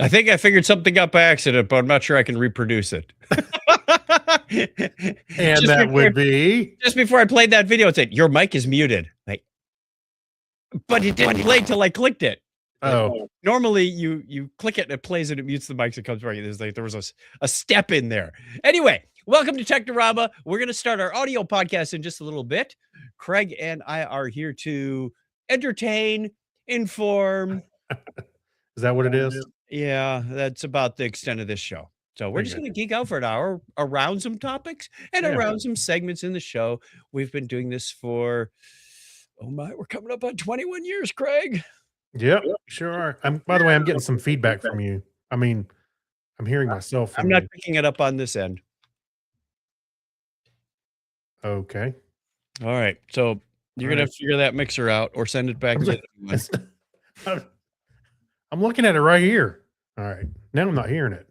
I think I figured something out by accident, but I'm not sure I can reproduce it. And that would be just before I played that video, it said your mic is muted. Like, but it didn't play till I clicked it. oh, Normally you click it and it plays and it mutes the mics. It comes right. There's like there was a step in there. Anyway, welcome to Technorama. We're gonna start our audio podcast in just a little bit. Craig and I are here to entertain, inform. is that what it is? Yeah, that's about the extent of this show. So we're just Okay. going to geek out for an hour around some topics and Yeah. around some segments in the show. We've been doing this for, oh my, we're coming up on 21 years, Craig. Yep, sure are. By the way, I'm getting some feedback from you. I mean, I'm hearing myself I'm from not you. picking it up on this end. Okay. All right. So you're going to have to figure that mixer out or send it back. I'm looking at it right here. All right. Now I'm not hearing it.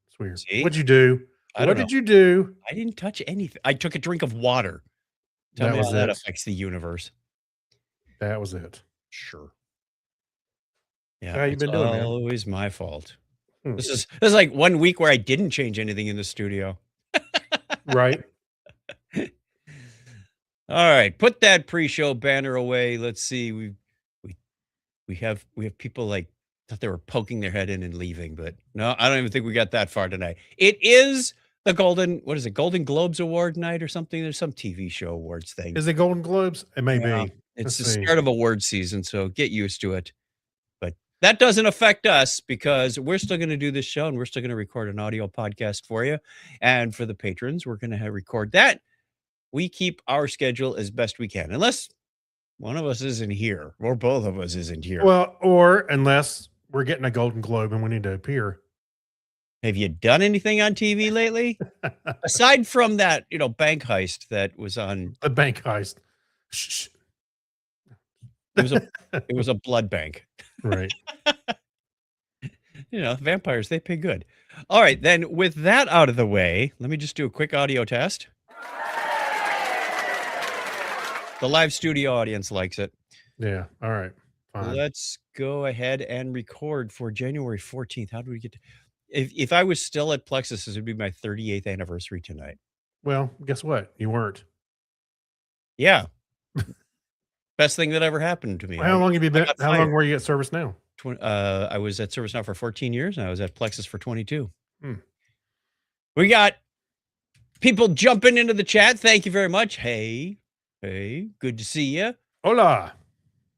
It's weird. See? What'd you do? What did you do? I didn't touch anything. I took a drink of water. Tell me how that affects the universe. That was it. Sure. Yeah. How you been doing, man? Always my fault. This is like 1 week where I didn't change anything in the studio. Right. All right, put that pre-show banner away. Let's see. We have people like thought they were poking their head in and leaving, but no, I don't even think we got that far tonight. It is the Golden Globes Award night or something. There's some TV show awards thing. Is it Golden Globes? It may be. It's the start of award season, so get used to it. But that doesn't affect us because we're still going to do this show and we're still going to record an audio podcast for you. And for the patrons, we're going to record that. We keep our schedule as best we can, unless one of us isn't here or both of us isn't here. Well, or unless we're getting a Golden Globe and we need to appear. Have you done anything on TV lately? Aside from that, bank heist that was on. A bank heist. Shh. It was a blood bank. Right. Vampires, they pay good. All right, then with that out of the way, let me just do a quick audio test. The live studio audience likes it. Yeah. All right. Fine. Let's go ahead and record for January 14th. How do we get to, if I was still at Plexus, this would be my 38th anniversary tonight. Well, guess what? You weren't. Yeah. Best thing that ever happened to me. Well, how long have you been? How long were you at ServiceNow? I was at ServiceNow for 14 years and I was at Plexus for 22. We got people jumping into the chat. Thank you very much. Hey, good to see you. Hola.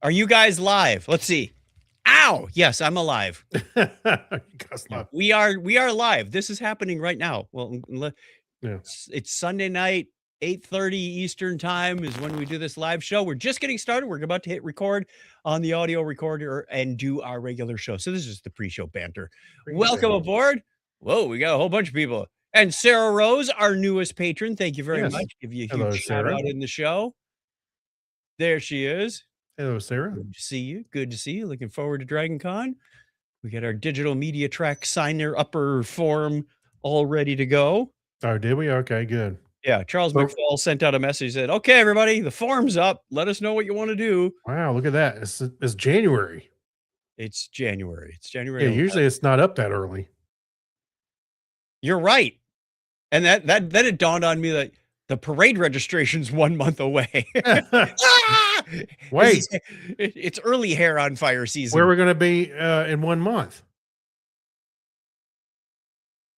Are you guys live? Let's see. Ow. Yes, I'm alive. We are live. This is happening right now. Well, yeah. It's Sunday night, 8:30 Eastern time is when we do this live show. We're just getting started. We're about to hit record on the audio recorder and do our regular show. So this is the pre-show banter. Welcome aboard. Whoa, we got a whole bunch of people. And Sarah Rose, our newest patron. Thank you very much. Give you a huge shout out in the show. There she is. Hello, Sarah. Good to see you. Good to see you. Looking forward to Dragon Con. We got our digital media track signer upper form all ready to go. Oh, did we? Okay, good. Yeah, Charles McFall sent out a message, said, okay, everybody, the form's up. Let us know what you want to do. Wow, look at that. It's January. It's January. It's January. Yeah, usually it's not up that early. You're right. And then it dawned on me that the parade registration's 1 month away. Wait. It's early hair on fire season. Where are we going to be in 1 month?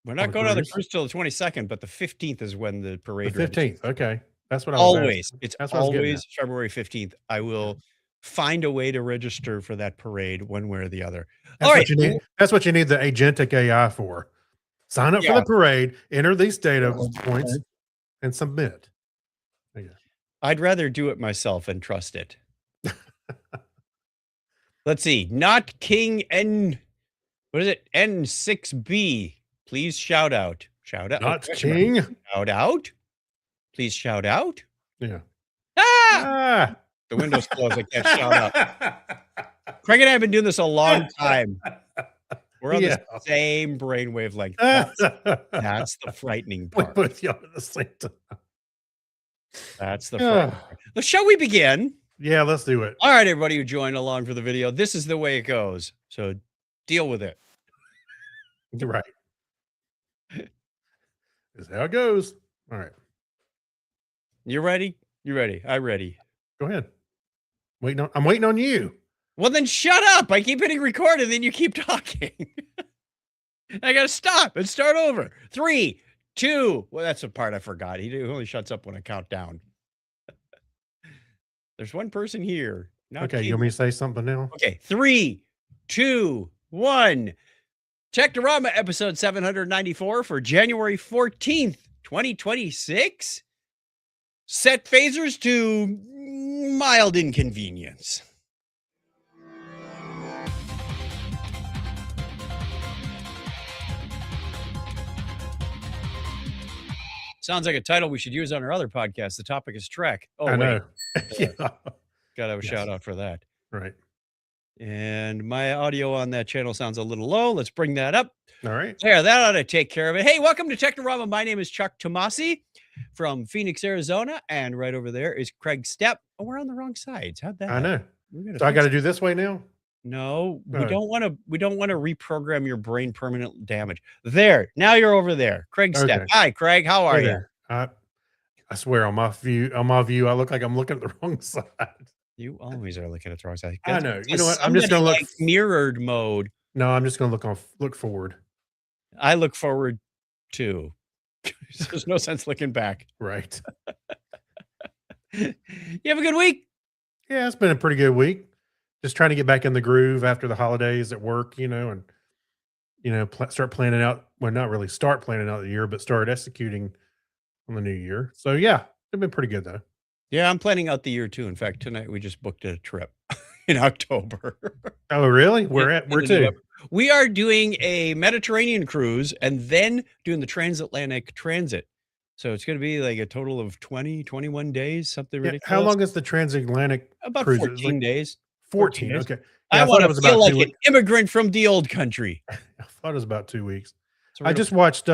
We're not going on the cruise till the 22nd, but the 15th is when the parade. The 15th. Okay. That's what I was always. It's always February 15th. I will find a way to register for that parade one way or the other. All right. That's what you need the agentic AI for. Sign up for the parade, enter these data points, and submit. I'd rather do it myself and trust it. Let's see. Not King N. What is it? N6B. Please shout out. Shout out. Not King. Shout out. Please shout out. Yeah. Ah! The window's closed. I can't shout out. Craig and I have been doing this a long time. We're on the same brain wavelength. That's the frightening part. We both yelled at the same time. That's the frightening part. Shall we begin? Yeah, let's do it. All right, everybody who joined along for the video, this is the way it goes. So deal with it. Right. That's how it goes. All right. You ready? You ready? I'm ready. Go ahead. I'm waiting on you. Well, then shut up. I keep hitting record and then you keep talking. I got to stop and start over. 3, 2. Well, that's the part I forgot. He only shuts up when I count down. There's one person here. Okay. You want me to say something now? Okay. 3, 2, 1. Technorama episode 794 for January 14th, 2026. Set phasers to mild inconvenience. Sounds like a title we should use on our other podcast. The topic is Trek. Oh, I know. Yeah. Gotta have a shout out for that. Right. And my audio on that channel sounds a little low. Let's bring that up. All right. There, that ought to take care of it. Hey, welcome to Technorama. My name is Chuck Tomasi from Phoenix, Arizona. And right over there is Craig Stepp. Oh, we're on the wrong sides. How'd that happen? I know. So I got to do this way now? No, we don't want to reprogram your brain permanent damage. There. Now you're over there. Craig Stepp. Hi, Craig. How are you? I swear on my view, I look like I'm looking at the wrong side. You always are looking at the wrong side. I know. You know what? I'm just going to look mirrored mode. No, I'm just going to look forward. I look forward too. There's no sense looking back. Right. You have a good week? Yeah, it's been a pretty good week. Just trying to get back in the groove after the holidays at work, and start planning out. Well, not really start planning out the year, but start executing on the new year. So yeah, it's been pretty good though. Yeah, I'm planning out the year too. In fact, tonight we just booked a trip in October. Oh, really? Where to? We are doing a Mediterranean cruise and then doing the transatlantic transit. So it's going to be like a total of 21 days, something ridiculous. How long is the transatlantic About cruise? 14 days. 14 days. Okay. Yeah, I want to feel like an immigrant from the old country. I thought it was about 2 weeks. I just watched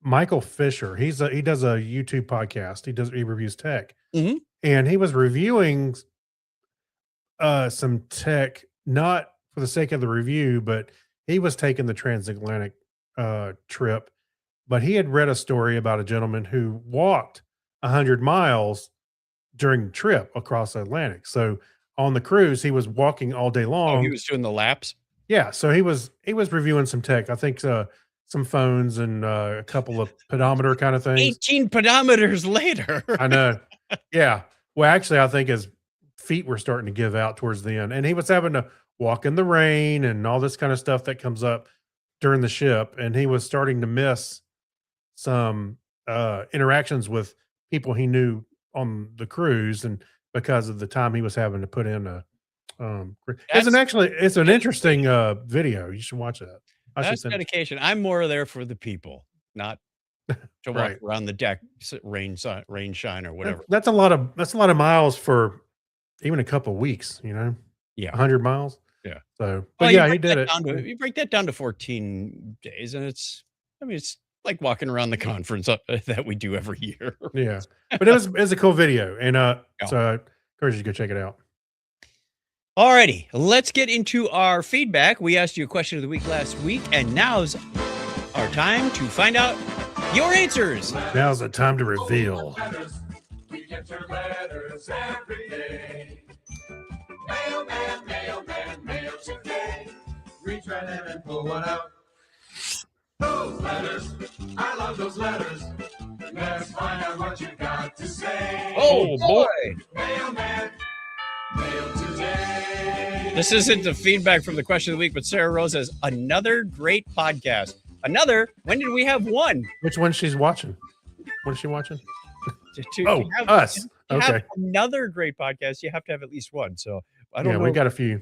Michael Fisher. He does a YouTube podcast. He reviews tech. Mm-hmm. And he was reviewing some tech, not for the sake of the review, but he was taking the transatlantic trip. But he had read a story about a gentleman who walked 100 miles during the trip across the Atlantic. So on the cruise, he was walking all day long. Oh, he was doing the laps? Yeah. So he was reviewing some tech. I think some phones and a couple of pedometer kind of things. 18 pedometers later. I know. Yeah. Well, actually, I think his feet were starting to give out towards the end. And he was having to walk in the rain and all this kind of stuff that comes up during the ship. And he was starting to miss some interactions with people he knew on the cruise, and because of the time he was having to put in it's an interesting video. You should watch that. That's dedication. I'm more there for the people, not to walk around the deck, rain, shine, or whatever. That's a lot of miles for even a couple of weeks. Yeah, 100 miles. Yeah. So, but yeah, he did it. You break that down to 14 days, and it's like walking around the conference that we do every year. Yeah, but it was a cool video, and so I encourage you to go check it out. Alrighty, let's get into our feedback. We asked you a question of the week last week, and now's our time to find out your answers. Now's the time to reveal. We get your letters every day. Mail today. Reach right in and pull one out. Those letters, I love those letters. Let's find out what you got to say. Oh boy. Mailman, mail today. This isn't the feedback from the question of the week, but Sarah Rose says, another great podcast. Another? When did we have one? Which one she's watching? What is she watching? Us. Okay. Have another great podcast. You have to have at least one. So I don't know. We got a few.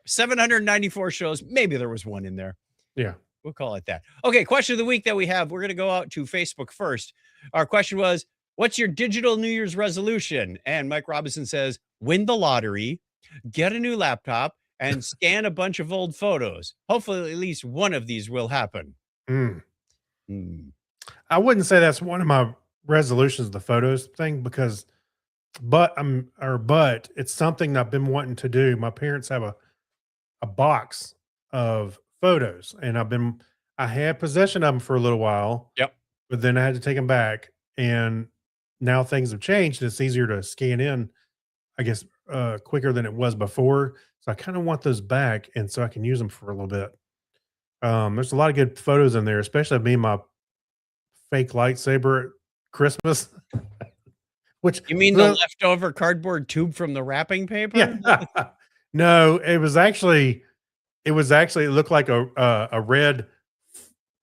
794 shows. Maybe there was one in there. Yeah. We'll call it that. Okay, question of the week that we have. We're going to go out to Facebook first. Our question was, what's your digital New Year's resolution? And Mike Robinson says, win the lottery, get a new laptop, and scan a bunch of old photos. Hopefully, at least one of these will happen. I wouldn't say that's one of my resolutions, the photos thing, but it's something I've been wanting to do. My parents have a box of photos, and I had possession of them for a little while, Yep. but then I had to take them back, and now things have changed. It's easier to scan in, I guess, quicker than it was before. So I kind of want those back, and so I can use them for a little bit. There's a lot of good photos in there, especially of me and my fake lightsaber at Christmas. Which You mean the leftover cardboard tube from the wrapping paper? yeah. No, it looked like a red,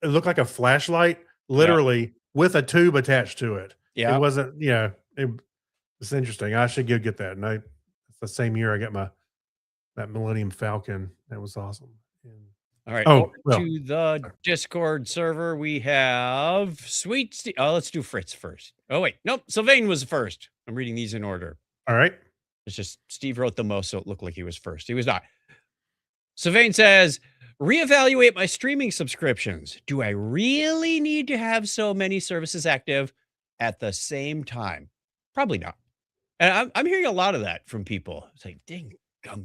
it looked like a flashlight, literally with a tube attached to it. It Yeah. wasn't, it's interesting. I should go get that. And it's the same year I got that Millennium Falcon. That was awesome. And, All right. oh, Over well, to the Discord server, we have Sweet Steve. Oh, let's do Fritz first. Oh, wait. Nope. Sylvain was first. I'm reading these in order. all right. It's just Steve wrote the most, so it looked like he was first. He was not. Sylvain says, reevaluate my streaming subscriptions. Do I really need to have so many services active at the same time? Probably not. And I'm hearing a lot of that from people. It's like, dang,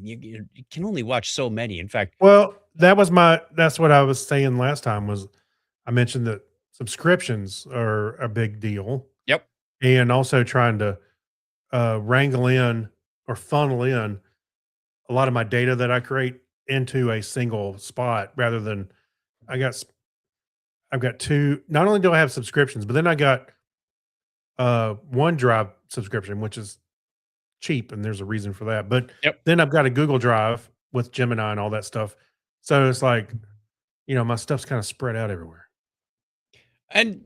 you can only watch so many. In fact, Well, that's what I was saying last time was I mentioned that subscriptions are a big deal. yep. And also trying to wrangle in or funnel in a lot of my data that I create into a single spot rather than I've got two. Not only do I have subscriptions, but then I got OneDrive subscription, which is cheap, and there's a reason for that. But Yep. then I've got a Google Drive with Gemini and all that stuff. So it's like, my stuff's kind of spread out everywhere. And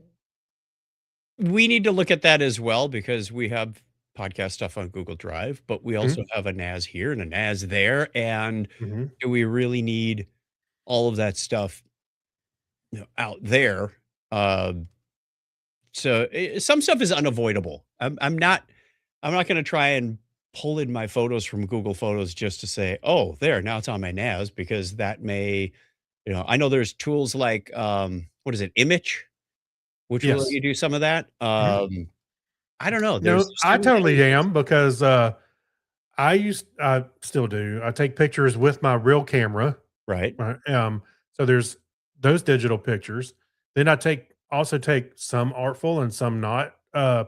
we need to look at that as well because we have podcast stuff on Google Drive, but we also have a NAS here and a NAS there. And do we really need all of that stuff out there? So some stuff is unavoidable. I'm not going to try and pull in my photos from Google Photos just to say, oh, there, now it's on my NAS, because that may, I know there's tools like, what is it, Image, which will let you do some of that. I don't know. No, I totally am because I still do. I take pictures with my real camera. Right. So there's those digital pictures. Then I also take some artful and some not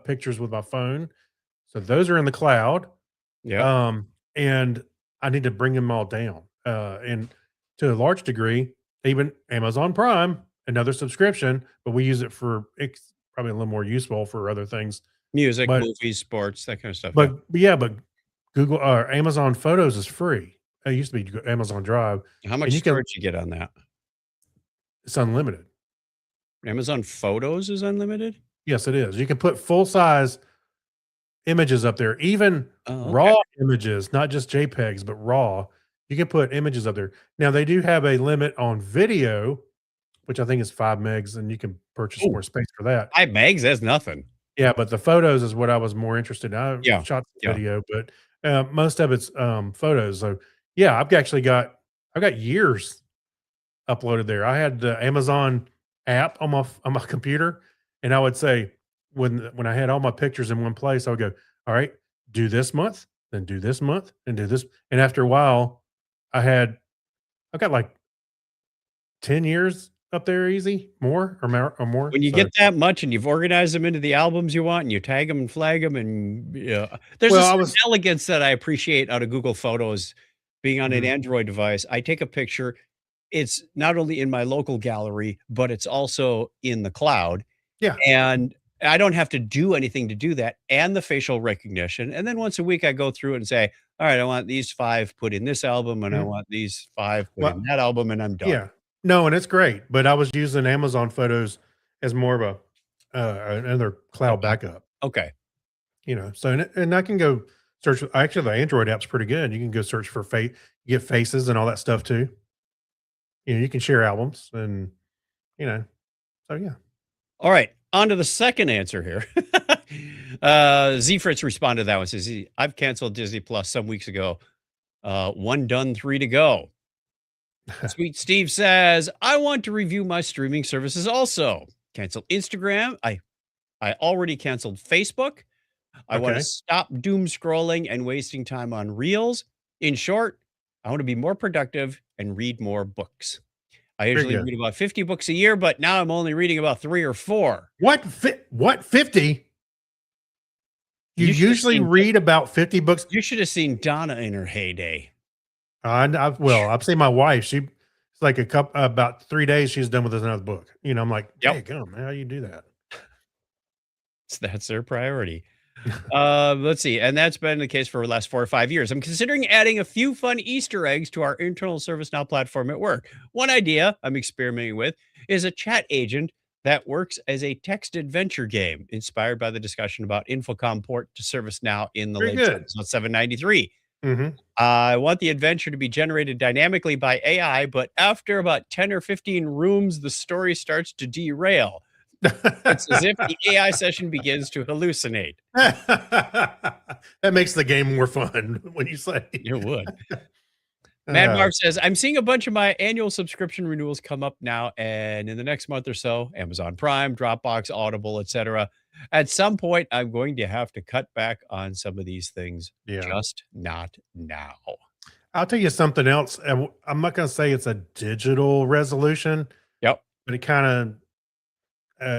pictures with my phone. So those are in the cloud. Yeah. And I need to bring them all down. And to a large degree, even Amazon Prime, another subscription, but we use it it's probably a little more useful for other things. Music, movies, sports, that kind of stuff. But Google or Amazon Photos is free. It used to be Amazon Drive. How much storage you get on that? It's unlimited. Amazon Photos is unlimited? Yes, it is. You can put full-size images up there, even raw images, not just JPEGs, but raw. You can put images up there. Now, they do have a limit on video, which I think is 5 megs, and you can purchase more space for that. 5 megs? That's nothing. Yeah, but the photos is what I was more interested in. I shot the video, but most of it's photos. So yeah, I've got years uploaded there. I had the Amazon app on my computer, and I would say when I had all my pictures in one place, I would go, all right, do this month, then do this month, and do this. And after a while, I've got like 10 years up there easy, more or more. When you get that much and you've organized them into the albums you want and you tag them and flag them, and there's elegance that I appreciate out of Google Photos being on an Android device. I take a picture. It's not only in my local gallery, but it's also in the cloud. Yeah. And I don't have to do anything to do that, and the facial recognition. And then once a week, I go through it and say, all right, I want these 5 put in this album, and I want these 5 put in that album, and I'm done. Yeah. No, and it's great, but I was using Amazon Photos as more of another cloud backup. Okay. So and I can go search. Actually, the Android app's pretty good. You can go search for get faces and all that stuff too. You can share albums and so yeah. All right, on to the second answer here. Z Fritz responded to that one. Says I've canceled Disney Plus some weeks ago. 1 done, 3 to go. Sweet Steve says, I want to review my streaming services also. Cancel Instagram. I already canceled Facebook. I want to stop doom scrolling and wasting time on reels. In short, I want to be more productive and read more books. I usually read about 50 books a year, but now I'm only reading about 3 or 4. What? What? 50? You usually read about 50 books? You should have seen Donna in her heyday. I've seen my wife. It's like about 3 days. She's done with another book. I'm like, hey, man, how you do that? So that's their priority. Let's see. And that's been the case for the last 4 or 5 years. I'm considering adding a few fun Easter eggs to our internal ServiceNow platform at work. One idea I'm experimenting with is a chat agent that works as a text adventure game inspired by the discussion about Infocom port to ServiceNow in the latest episode 793. I want the adventure to be generated dynamically by AI, but after about 10 or 15 rooms, the story starts to derail. It's as if the AI session begins to hallucinate. That makes the game more fun when you say it would. Mad Marv says, I'm seeing a bunch of my annual subscription renewals come up now, and in the next month or so, Amazon Prime, Dropbox, Audible, etc. At some point, I'm going to have to cut back on some of these things. Just not now. I'll tell you something else. I'm not going to say it's a digital resolution. Yep. But it kind of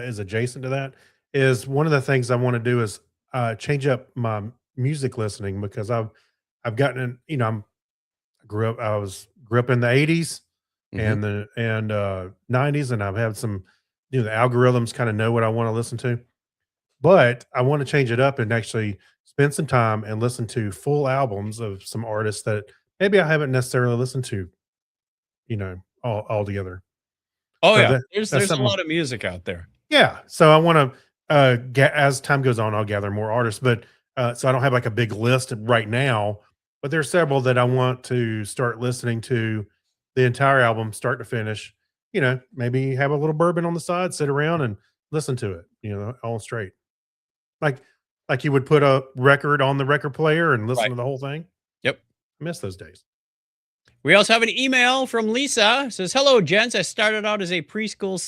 is adjacent to that. Is one of the things I want to do is change up my music listening, because I've gotten I grew up in the 80s and the 90s, and I've had some, the algorithms kind of know what I want to listen to, but I want to change it up and actually spend some time and listen to full albums of some artists that maybe I haven't necessarily listened to, all together. Oh, so yeah. There's a lot of music out there. Yeah. So I want to, as time goes on, I'll gather more artists, but so I don't have like a big list right now, but there's several that I want to start listening to the entire album, start to finish, maybe have a little bourbon on the side, sit around and listen to it, all straight. Like you would put a record on the record player and listen to the whole thing. Yep. I miss those days. We also have an email from Lisa. It says, hello, gents. I started out as a preschool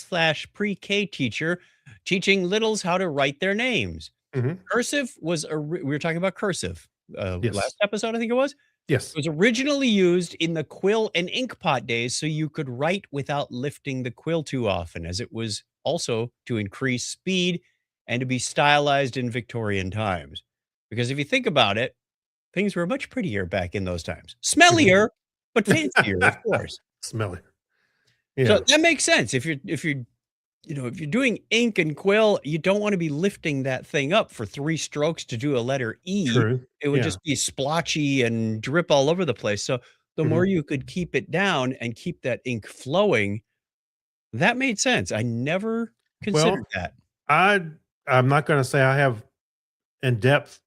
/ pre-K teacher, teaching littles how to write their names. Cursive was, we were talking about cursive last episode, I think it was. Yes. It was originally used in the quill and ink pot days so you could write without lifting the quill too often, as it was also to increase speed and to be stylized in Victorian times. Because if you think about it, things were much prettier back in those times. Smellier, but fancier, of course. Smellier. Yeah. So that makes sense. If you're doing ink and quill, you don't want to be lifting that thing up for 3 strokes to do a letter E. True. It would just be splotchy and drip all over the place. So the more you could keep it down and keep that ink flowing, that made sense. I never considered that. I'm not going to say I have in-depth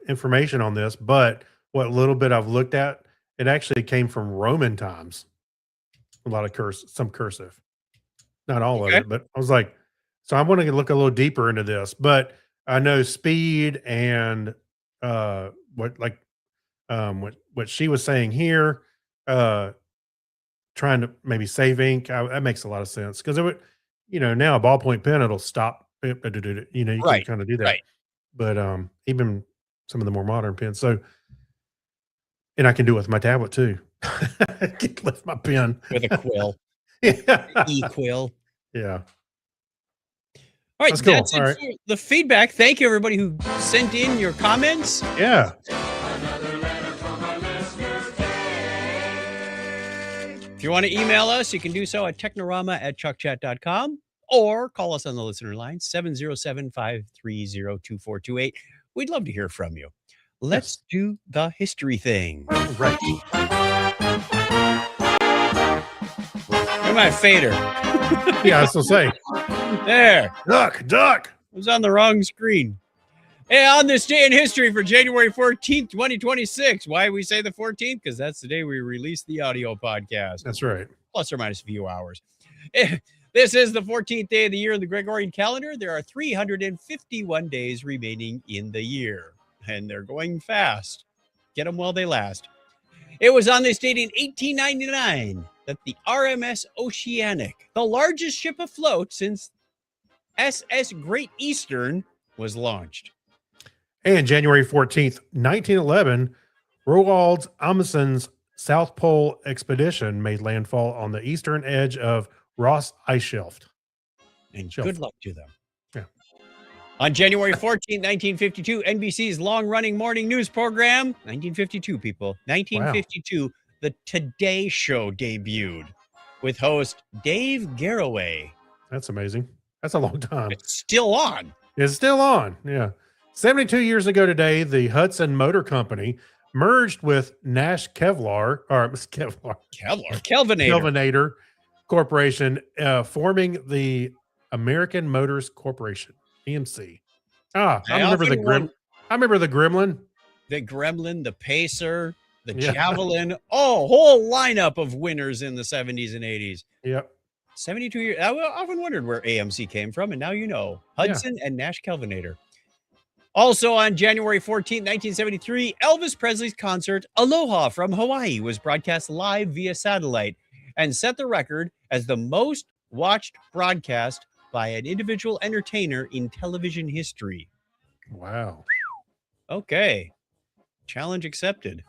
information on this, but what little bit I've looked at, it actually came from Roman times. A lot of some cursive. Not all of it, but I was like, so I want to look a little deeper into this, but I know speed and what she was saying here, trying to maybe save ink. That makes a lot of sense, because it would, now a ballpoint pen, it'll stop. You can kind of do that. Right. But even some of the more modern pens. So, and I can do it with my tablet too. I can lift my pen with a quill. E-quill. Yeah. All right, that's it for the feedback. Thank you, everybody who sent in your comments. Yeah. If you want to email us, you can do so at technorama@chuckchat.com or call us on the listener line, 707-530-2428. We'd love to hear from you. Let's do the history thing. Right. You're my fader. Yeah, I was going to say. There. Duck. I was on the wrong screen. Hey, on this day in history for January 14th, 2026. Why we say the 14th? Because that's the day we release the audio podcast. That's right. Plus or minus a few hours. This is the 14th day of the year in the Gregorian calendar. There are 351 days remaining in the year, and they're going fast. Get them while they last. It was on this date in 1899 that the RMS Oceanic, the largest ship afloat since SS Great Eastern, was launched. And January 14th, 1911, Roald Amundsen's South Pole expedition made landfall on the eastern edge of Ross Ice Shelf. And good luck to them. Yeah. On January 14th, 1952, NBC's long-running morning news program, 1952, people, 1952, The Today Show debuted with host Dave Garroway. That's amazing. That's a long time. It's still on. It's still on. Yeah. 72 years ago today, the Hudson Motor Company merged with Nash Kelvinator Corporation, forming the American Motors Corporation, AMC. I remember the Gremlin. The Gremlin, the Pacer, the Javelin. Oh, whole lineup of winners in the 70s and 80s. Yep. 72 years. I often wondered where AMC came from, and now you know. Hudson and Nash Kelvinator. Also on January 14, 1973, Elvis Presley's concert Aloha from Hawaii was broadcast live via satellite and set the record as the most watched broadcast by an individual entertainer in television history. Wow. Okay. Challenge accepted.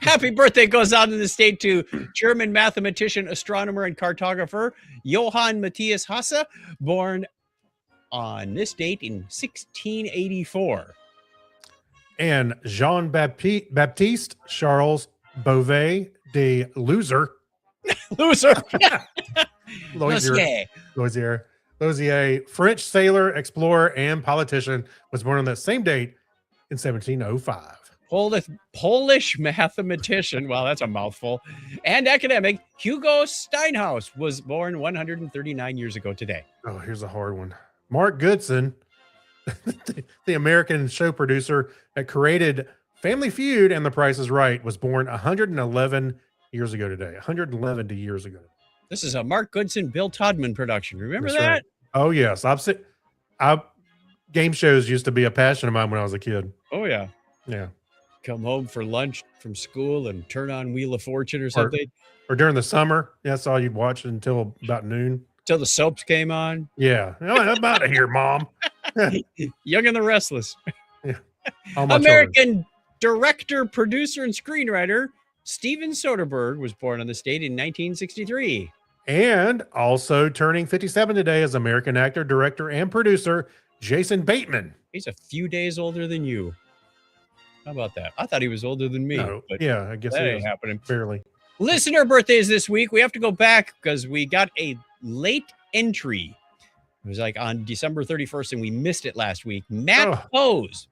Happy birthday goes out in the state to German mathematician, astronomer, and cartographer Johann Matthias Hasse, born on this date in 1684. And Jean-Baptiste Charles Beauvais de Lozier, French sailor, explorer, and politician, was born on that same date in 1705. Polish mathematician, wow, that's a mouthful, and academic Hugo Steinhaus was born 139 years ago today. Oh, here's a hard one. Mark Goodson, the American show producer that created Family Feud and The Price is Right, was born 111 years ago today. 111 years ago. This is a Mark Goodson, Bill Todman production. Remember that? Right. Oh, yes. Game shows used to be a passion of mine when I was a kid. Oh, yeah. Yeah. Come home for lunch from school and turn on Wheel of Fortune or something. Or during the summer. That's all you'd watch until about noon. Till the soaps came on. Yeah. Oh, I'm out of here, Mom. Young and the Restless. Yeah. American director, producer, and screenwriter Steven Soderbergh was born on this date in 1963. And also turning 57 today is American actor, director, and producer Jason Bateman. He's a few days older than you. How about that? I thought he was older than me. No, but yeah, I guess that it ain't happening. Fairly. Listener birthdays this week. We have to go back because we got a late entry. It was like on December 31st, and we missed it last week. Matt Pose.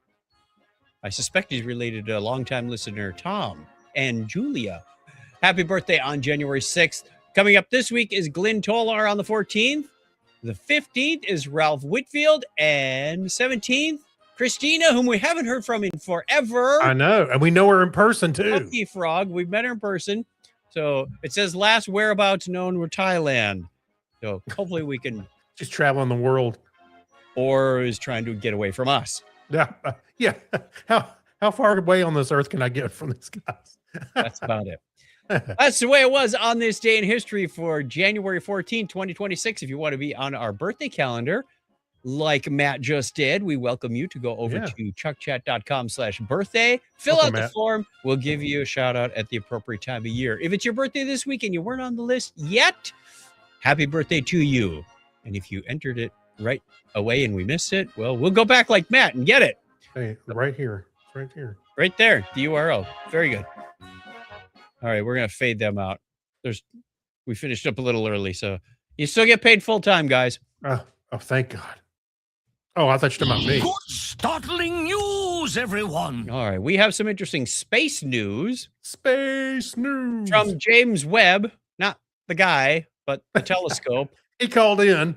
I suspect he's related to a longtime listener, Tom and Julia. Happy birthday on January 6th. Coming up this week is Glenn Tolar on the 14th. The 15th is Ralph Whitfield. And 17th, Christina, whom we haven't heard from in forever. I know. And we know her in person, too. Lucky Frog. We've met her in person. So it says last whereabouts known were Thailand. So hopefully we can. She's traveling the world. Or is trying to get away from us. Yeah. Yeah. How far away on this earth can I get from these guys? That's about it. That's the way it was on this day in history for January 14, 2026. If you want to be on our birthday calendar, like Matt just did, we welcome you to go over to chuckchat.com/birthday. Fill out the form. We'll give you a shout out at the appropriate time of year. If it's your birthday this week and you weren't on the list yet, happy birthday to you. And if you entered it right away and we missed it, well, we'll go back like Matt and get it. Hey, right here. Right here. Right there. The URL. Very good. All right, we're going to fade them out. We finished up a little early, so you still get paid full time, guys. Oh, thank God. Oh, I thought you were talking about me. Good startling news, everyone. All right, we have some interesting space news. Space news. From James Webb, not the guy, but the telescope. He called in.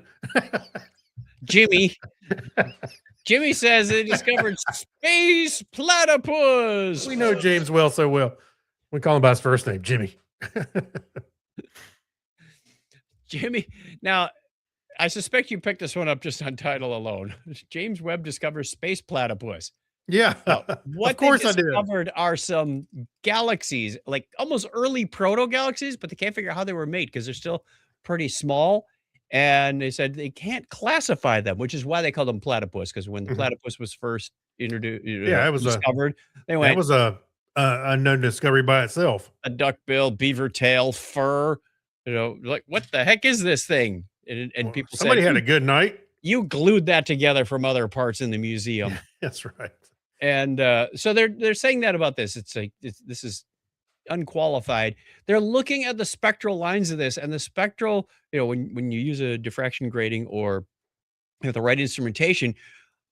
Jimmy says they discovered space platypus. We know James well so well. We call him by his first name, Jimmy. Jimmy. Now, I suspect you picked this one up just on title alone. James Webb discovers space platypus. Yeah. Now, what of course they discovered are some galaxies, like almost early proto-galaxies, but they can't figure out how they were made because they're still pretty small. And they said they can't classify them, which is why they called them platypus, because when the platypus was first introduced, it was discovered, they went, it was a unknown discovery by itself. A duckbill, beaver tail, fur. Like what the heck is this thing? And Well, people somebody said, had a good night. you glued that together from other parts in the museum. That's right. And so they're saying that about this. It's like this is unqualified. They're looking at the spectral lines of this, and the spectral, when you use a diffraction grating or the right instrumentation,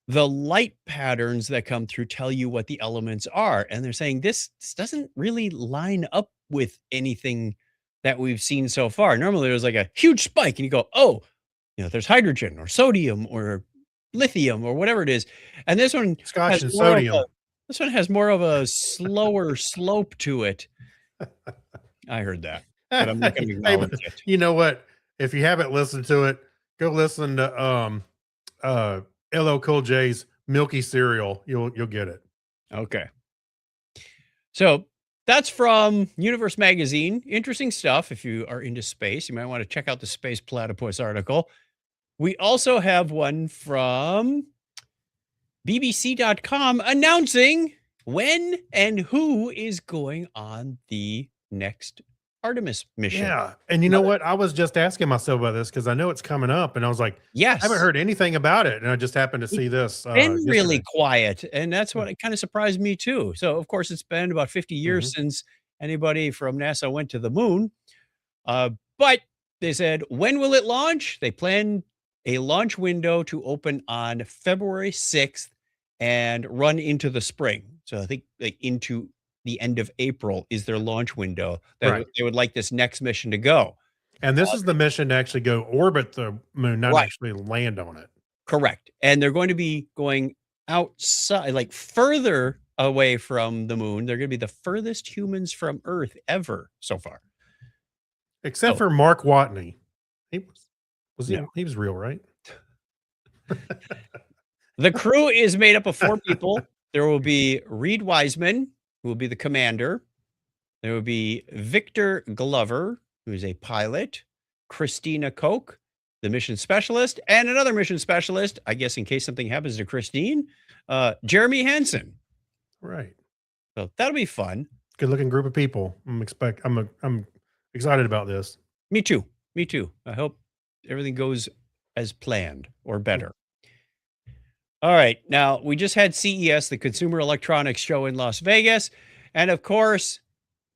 the light patterns that come through tell you what the elements are. And they're saying this doesn't really line up with anything that we've seen so far. Normally there's like a huge spike and you go, oh, there's hydrogen or sodium or lithium or whatever it is. And this one Scotch has and more of sodium. this one has more of a slower slope to it. I heard that, but I'm not going to Hey, acknowledge but it. you know what? If you haven't listened to it, go listen to LL Cool J's Milky Cereal. You'll get it. Okay. So that's from Universe Magazine. Interesting stuff. If you are into space, you might want to check out the Space Platypus article. We also have one from BBC.com announcing when and who is going on the next Artemis mission. Yeah. And you know what? I was just asking myself about this because I know it's coming up, and I was like, Yes. I haven't heard anything about it. And I just happened to see this. Been really yesterday. quiet, and that's what it kind of surprised me too. So of course it's been about 50 years since anybody from NASA went to the moon. But they said, when will it launch? They plan a launch window to open on February 6th and run into the spring. So I think like into the end of April is their launch window. Right. They would like this next mission to go. And this is the mission to actually go orbit the moon, not Right. actually land on it. Correct. And they're going to be going outside, like further away from the moon. They're going to be the furthest humans from Earth ever so far. Except for Mark Watney. He was real, right? The crew is made up of 4 people. There will be Reed Wiseman, who will be the commander. There will be Victor Glover, who is a pilot. Christina Koch, the mission specialist, and another mission specialist, I guess in case something happens to Christine, Jeremy Hansen. Right. So that'll be fun. Good looking group of people. I'm excited about this. Me too. Me too. I hope everything goes as planned or better. All right. Now, we just had CES, the Consumer Electronics Show in Las Vegas. And of course,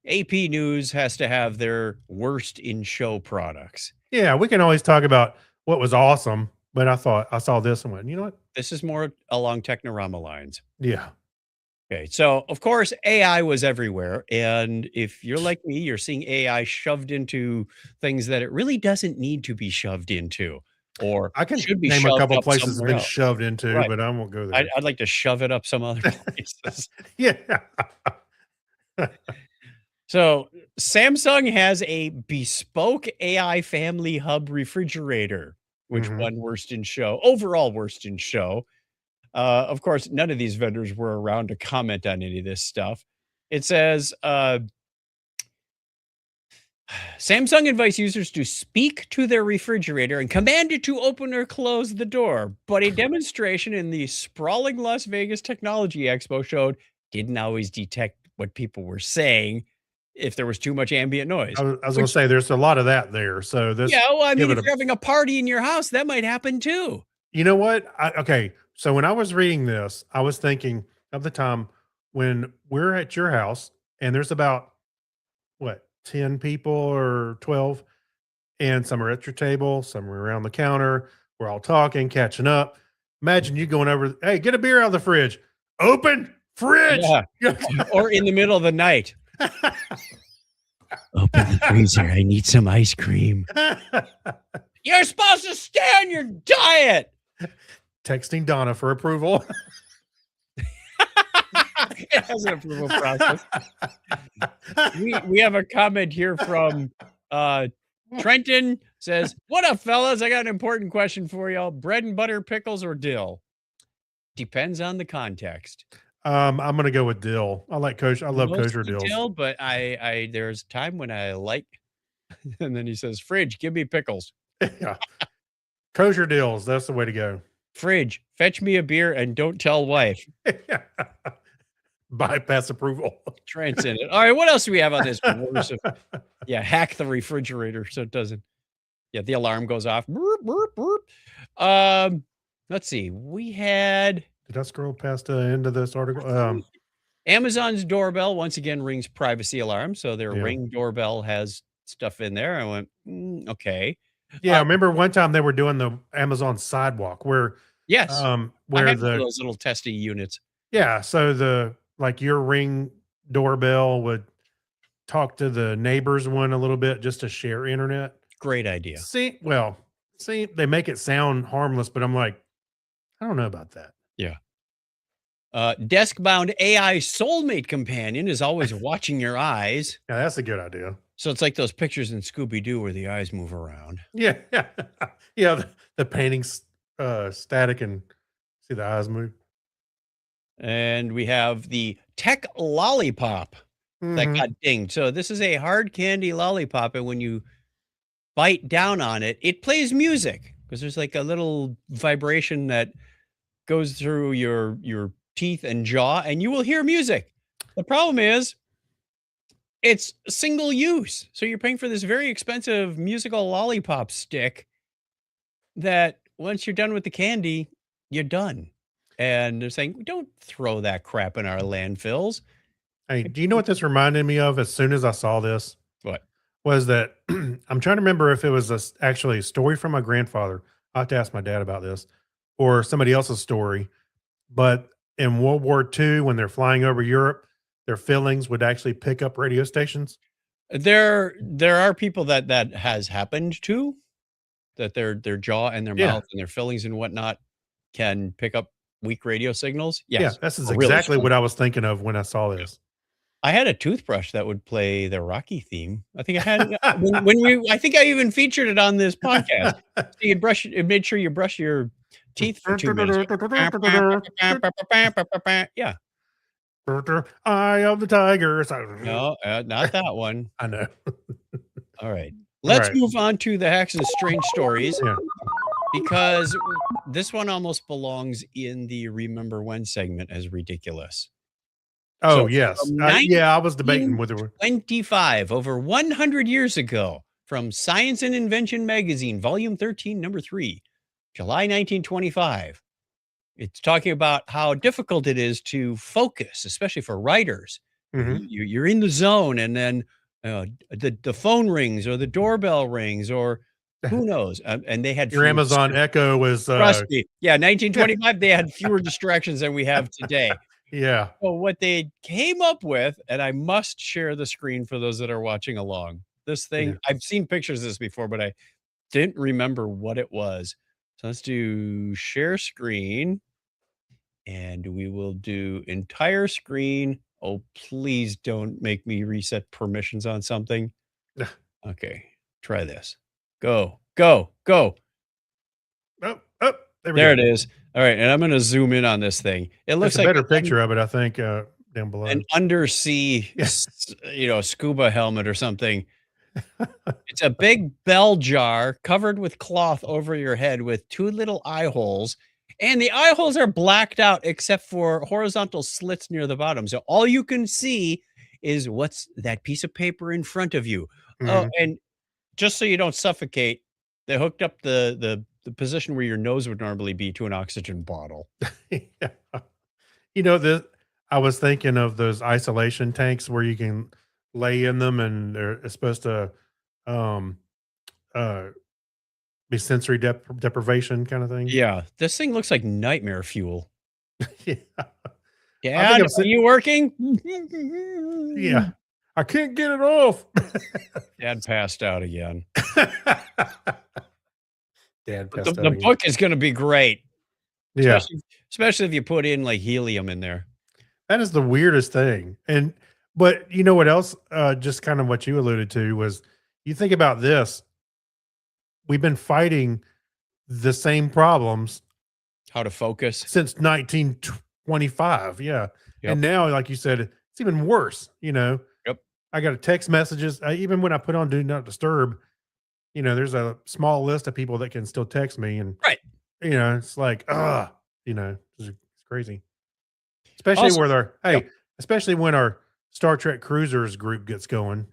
AP News has to have their worst in show products. Yeah, we can always talk about what was awesome, but I saw this and went, you know what? This is more along Technorama lines. Yeah. Okay. So, of course, AI was everywhere. And if you're like me, you're seeing AI shoved into things that it really doesn't need to be shoved into. Or I can should be name a shoved couple up places it's somewhere been else. shoved into, Right. but I won't go there. I'd like to shove it up some other places. Yeah. So Samsung has a bespoke AI family hub refrigerator, which won worst in show, overall worst in show. Of course, none of these vendors were around to comment on any of this stuff. It says, Samsung invites users to speak to their refrigerator and command it to open or close the door. But a demonstration in the sprawling Las Vegas Technology Expo showed didn't always detect what people were saying if there was too much ambient noise. I was going to say there's a lot of that there. So this, Yeah, well, I mean, give if it you're having a party in your house, that might happen too. you know what? Okay. So when I was reading this, I was thinking of the time when we're at your house and there's about what, 10 people or 12, and some are at your table, some are around the counter. We're all talking, catching up. Imagine you going over, hey, get a beer out of the fridge. Open fridge. Yeah. Or in the middle of the night. Open the freezer. I need some ice cream. You're supposed to stay on your diet. Texting Donna for approval. It has an approval process. We have a comment here from Trenton. Says, what up, fellas? I got an important question for y'all. Bread and butter, pickles, or dill? Depends on the context. I'm gonna go with dill. I like kosher. I love kosher dills. Dill, but I there's time when I like, and then he says, fridge, give me pickles. Yeah. Kosher dills. That's the way to go. Fridge, fetch me a beer and don't tell wife. bypass approval. Transcendent. All right, what else do we have on this course of hack the refrigerator so it doesn't. Yeah, the alarm goes off. Burp, burp, burp. Let's see. We had Did I scroll past the end of this article? Amazon's doorbell once again rings privacy alarm. So their Yeah. Ring doorbell has stuff in there. I went, okay. Yeah, I remember one time they were doing the Amazon sidewalk where Yes. I where had one of the those little testing units. so the like your Ring doorbell would talk to the neighbors one a little bit just to share internet. Great idea. See, they make it sound harmless, but I'm like, I don't know about that. Yeah. Desk-bound AI soulmate companion is always watching your eyes. Yeah, that's a good idea. So it's like those pictures in Scooby-Doo where the eyes move around. Yeah, yeah. The painting's static and see the eyes move. And we have the tech lollipop that got dinged. So this is a hard candy lollipop, and when you bite down on it, it plays music because there's like a little vibration that goes through your teeth and jaw, and you will hear music. The problem is it's single use. So you're paying for this very expensive musical lollipop stick that once you're done with the candy, you're done. And they're saying, don't throw that crap in our landfills. Hey, do you know what this reminded me of as soon as I saw this? What? Was that I'm trying to remember if it was actually a story from my grandfather. I'll have to ask my dad about this or somebody else's story. But in World War II, when they're flying over Europe, their fillings would actually pick up radio stations. There are people that has happened to, that their jaw and their mouth and their fillings and whatnot can pick up weak radio signals. Yes. Yeah, this is really exactly strong. what I was thinking of when I saw this. I had a toothbrush that would play the Rocky theme. I think I had it I think I even featured it on this podcast. So you'd it made sure you brush your teeth for 2 minutes. Yeah. Eye of the tiger. No, not that one. I know. All right. Let's Right. move on to the hacks and strange stories Yeah. because this one almost belongs in the Remember When segment as ridiculous. Oh, So, yes. from I was debating whether 25, over 100 years ago, from Science and Invention magazine, volume 13, number 3, July 1925. It's talking about how difficult it is to focus, especially for writers. Mhm. You're in the zone, and then the phone rings or the doorbell rings or who knows. And they had your fewer Amazon Echo was trust me. Yeah, 1925, they had fewer distractions than we have today. yeah. So what they came up with, and I must share the screen for those that are watching along. This thing, Yeah. I've seen pictures of this before, but I didn't remember what it was. So let's do share screen. And we will do entire screen. Oh, please don't make me reset permissions on something. Okay, try this. Go. Oh, There it is. All right, and I'm going to zoom in on this thing. It looks Looks a like better picture of it, I think, down below. an undersea, scuba helmet or something. It's a big bell jar covered with cloth over your head with 2 little eye holes. And the eye holes are blacked out except for horizontal slits near the bottom. So all you can see is what's that piece of paper in front of you. Oh, Mhm. and just so you don't suffocate, they hooked up the position where your nose would normally be to an oxygen bottle. Yeah. I was thinking of those isolation tanks where you can lay in them and they're supposed to be sensory deprivation kind of thing. Yeah, this thing looks like nightmare fuel. Yeah. Dad, I've are seen- you working? Yeah. I can't get it off. Dad passed out again. Dad The, passed out the again. book is going to be great. Yeah. Especially if you put in like helium in there. That is the weirdest thing. But you know what else? Just kind of what you alluded to was you think about this. We've been fighting the same problems How to focus. since 1925. Yeah. Yep. And now, like you said, it's even worse. Yep. I got a text messages. Even when I put on Do Not Disturb, there's a small list of people that can still text me. And, Right. It's like, it's crazy. Especially Also- where they're, hey, Yep. especially when our Star Trek Cruisers group gets going.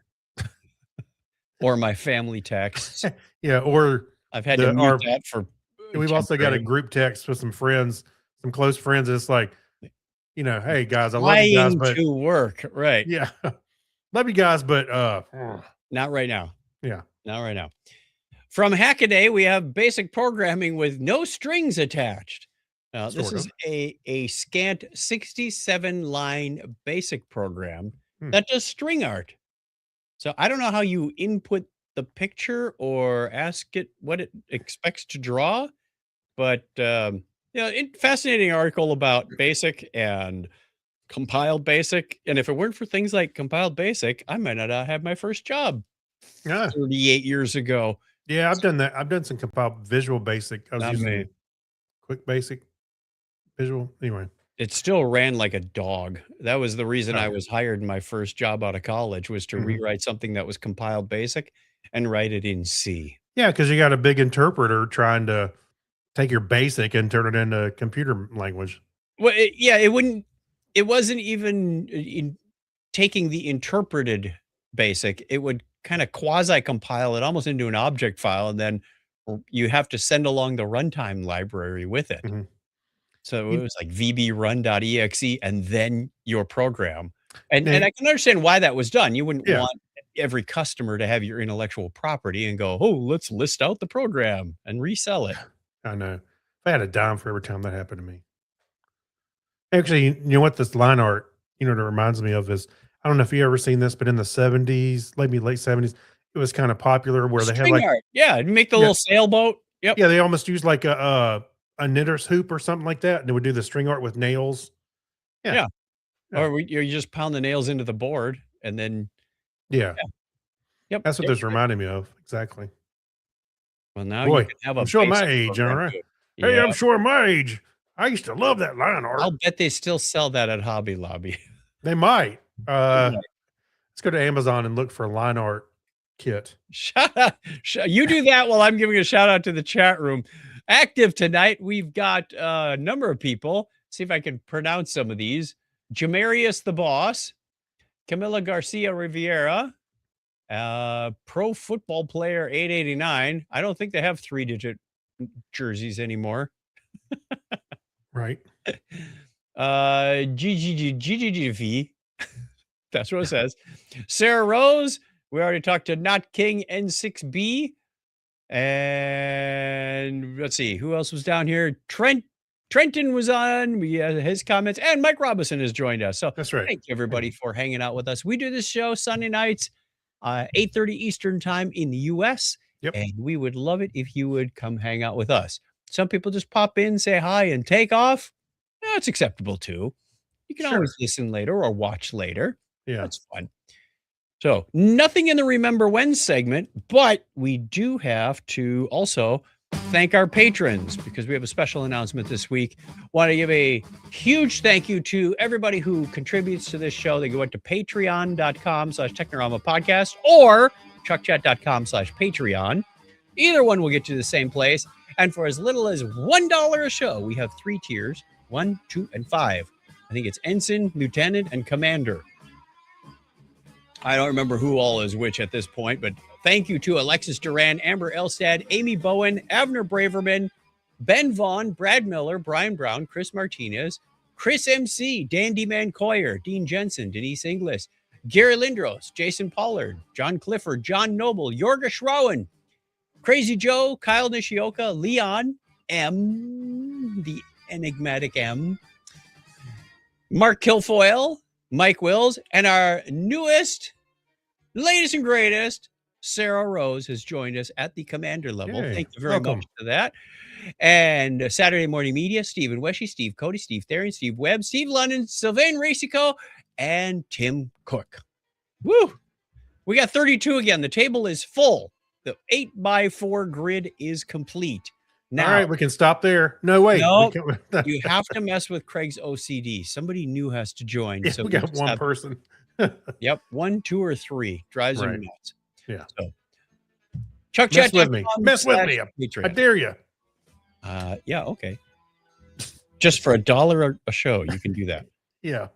Or my family texts. Yeah, or I've had to mute that for. We've also got a group text with some friends, some close friends. It's like, hey guys, I love you guys, but to work, right? Yeah, love you guys, but not right now. Yeah, not right now. From Hackaday, we have basic programming with no strings attached. Now, this is a scant 67-line basic program that does string art. So I don't know how you input the picture or ask it what it expects to draw, but fascinating article about basic and compiled basic. And if it weren't for things like compiled basic, I might not have my first job 38 years ago. Yeah, I've done that. I've done some compiled Visual Basic. I was using Quick Basic Visual. Anyway, it still ran like a dog. That was the reason I was hired in my first job out of college, was to rewrite something that was compiled basic and write it in C. Yeah, because you got a big interpreter trying to take your basic and turn it into computer language. Well, it wasn't even in taking the interpreted basic. It would kind of quasi-compile it almost into an object file, and then you have to send along the runtime library with it. So it was like vbrun.exe and then your program. And I can understand why that was done. You wouldn't want every customer to have your intellectual property and go, oh, let's list out the program and resell it. I know. If I had a dime for every time that happened to me. Actually, you know what this line art, that reminds me of is, I don't know if you ever seen this, but in the 70s, maybe late 70s, it was kind of popular where they had like art. Yeah, make the little sailboat. Yep. Yeah, they almost used like a knitter's hoop or something like that, and they would do the string art with nails. Yeah. Or you just pound the nails into the board and then Yep. That's what this reminded me of. Exactly. Well, now you can have I'm showing my age, all right. Hey, I'm showing my age. I used to love that line art. I'll bet they still sell that at Hobby Lobby. They might. Let's go to Amazon and look for line art kit. You do that while I'm giving a shout out to the chat room. Active tonight, we've got a number of people. See if I can pronounce some of these. Jamarius the Boss, Camila Garcia Riviera, Pro Football Player 889. I don't think they have 3-digit jerseys anymore. Right. GGGGGV. That's what it says. Sarah Rose. We already talked to Not King N6B. And let's see who else was down here. Trenton was on. We had his comments, and Mike Robinson has joined us. So that's right. Thank you everybody for hanging out with us. We do this show Sunday nights, 8:30 Eastern time in the US. And we would love it if you would come hang out with us. Some people just pop in, say hi, and take off. That's acceptable too. You can always listen later or watch later. Yeah, that's fun. So nothing in the Remember When segment, but we do have to also thank our patrons because we have a special announcement this week. Want to give a huge thank you to everybody who contributes to this show. They go to patreon.com/Technorama podcast or chuckchat.com/Patreon. Either one will get you the same place. And for as little as $1 a show, we have 3 tiers, 1, 2, and 5. I think it's Ensign, Lieutenant, and Commander. I don't remember who all is which at this point, but thank you to Alexis Duran, Amber Elstad, Amy Bowen, Avner Braverman, Ben Vaughn, Brad Miller, Brian Brown, Chris Martinez, Chris MC, Dandy Man Coyer, Dean Jensen, Denise Inglis, Gary Lindros, Jason Pollard, John Clifford, John Noble, Yorga Schrauen, Crazy Joe, Kyle Nishioka, Leon M, the enigmatic M, Mark Kilfoyle, Mike Wills, and our latest and greatest, Sarah Rose, has joined us at the commander level. Hey, thank you very much for that. And Saturday Morning Media, Stephen Weshy, Steve Cody, Steve Therian, Steve Webb, Steve London, Sylvain Racico, and Tim Cook. Woo! We got 32 again. The table is full. The 8x4 grid is complete. Now, all right, we can stop there. No, wait. No, you have to mess with Craig's OCD. Somebody new has to join. So we got one person. Yep, 1, 2, or 3. Drives him nuts. Yeah. So, Chuck Mess with me. Mess with me. I dare you. Yeah, okay. Just for $1 a show, you can do that. Yeah.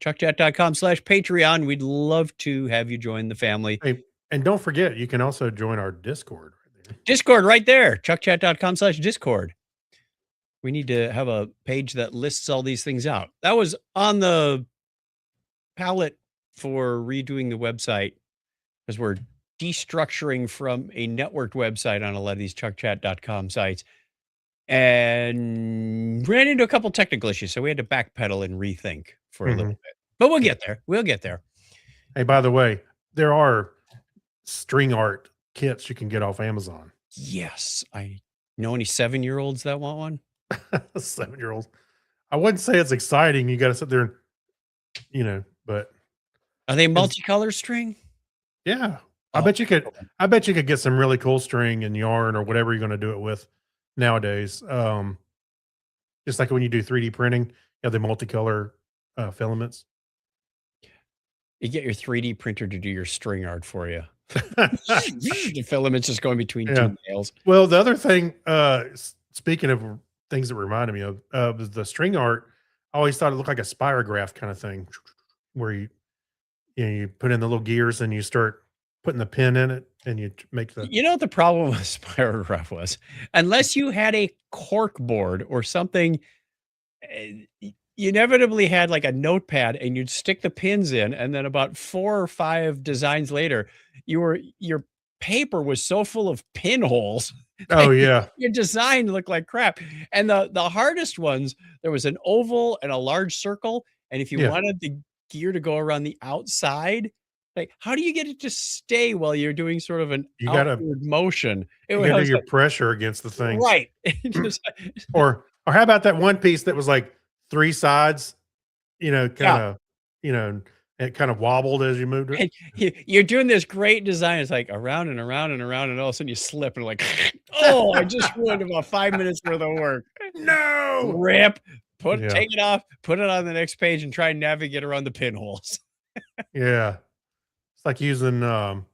chuckchat.com/Patreon. We'd love to have you join the family. Hey, and don't forget, you can also join our Discord right there. Discord right there, chuckchat.com/Discord. We need to have a page that lists all these things out. That was on the palette for redoing the website because we're destructuring from a networked website on a lot of these chuckchat.com sites and ran into a couple technical issues. So we had to backpedal and rethink for a little bit, but we'll get there. We'll get there. Hey, by the way, there are string art kits you can get off Amazon. Yes. I know any 7-year-olds that want one. 7-year-olds. I wouldn't say it's exciting. You got to sit there and, but are they multicolor string? yeah, I bet you could get some really cool string and yarn or whatever you're going to do it with nowadays. Just like when you do 3D printing, you have the multicolor filaments. You get your 3D printer to do your string art for you. The filaments just going between two nails. Well, the other thing, speaking of things that reminded me of the string art, I always thought it looked like a spirograph kind of thing, where you put in the little gears and you start putting the pin in it and you make the. You know what the problem with spirograph was? Unless you had a cork board or something, you inevitably had like a notepad and you'd stick the pins in, and then about 4 or 5 designs later, your paper was so full of pinholes. Oh yeah, your design looked like crap. And the hardest ones, there was an oval and a large circle, and if you wanted the gear to go around the outside, like how do you get it to stay while you're doing sort of an outward motion? You gotta do your pressure against the thing, right? or how about that one piece that was like 3 sides, it kind of wobbled as you moved it. You're doing this great design. It's like around and around and around, and all of a sudden you slip and like, oh, I just ruined about 5 minutes worth of work. No, rip. Take it off, put it on the next page, and try and navigate around the pinholes. Yeah, it's like using like